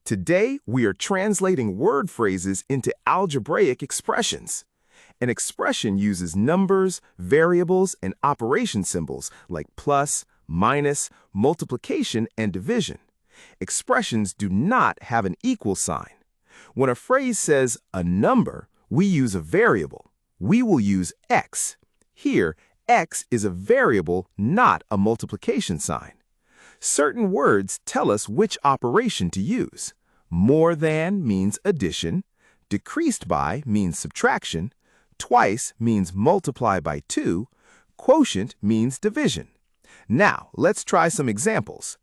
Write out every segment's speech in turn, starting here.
Today, we are translating word phrases into algebraic expressions. An expression uses numbers, variables, and operation symbols like plus, minus, multiplication, and division. Expressions do not have an equal sign. When a phrase says a number, we use a variable. We will use x. Here, x is a variable, not a multiplication sign. Certain words tell us which operation to use. More than means addition, decreased by means subtraction, twice means multiply by 2, quotient means division. Now, let's try some examples.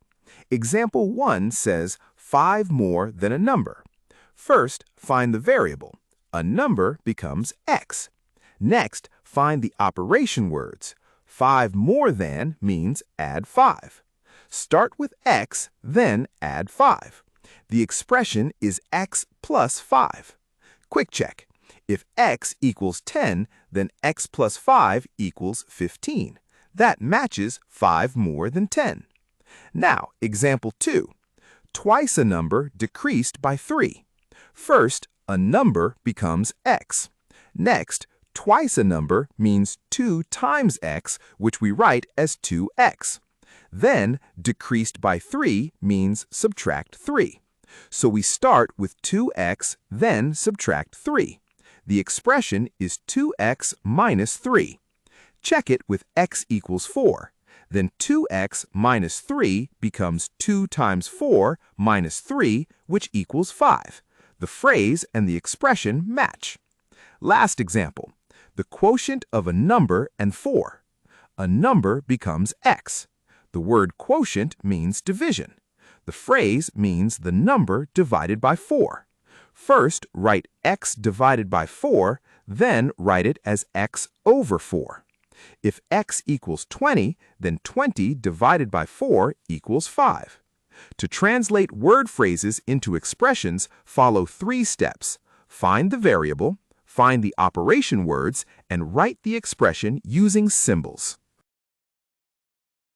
Example 1 says 5 more than a number. First, find the variable. A number becomes x. Next, find the operation words. 5 more than means add 5. Start with x, then add 5. The expression is x plus 5. Quick check. If x equals 10, then x plus 5 equals 15. That matches 5 more than 10. Now, example 2. Twice a number decreased by 3. First, a number becomes x. Next, twice a number means 2 times x, which we write as 2x. Then, decreased by 3 means subtract 3. So we start with 2x, then subtract 3. The expression is 2x minus 3. Check it with x equals 4. Then 2x minus 3 becomes 2 times 4 minus 3, which equals 5. The phrase and the expression match. Last example. The quotient of a number and 4. A number becomes x. The word quotient means division. The phrase means the number divided by 4. First, write x divided by 4, then write it as x over 4. If x equals 20, then 20 divided by 4 equals 5. To translate word phrases into expressions, follow 3 steps. Find the variable, find the operation words, and write the expression using symbols.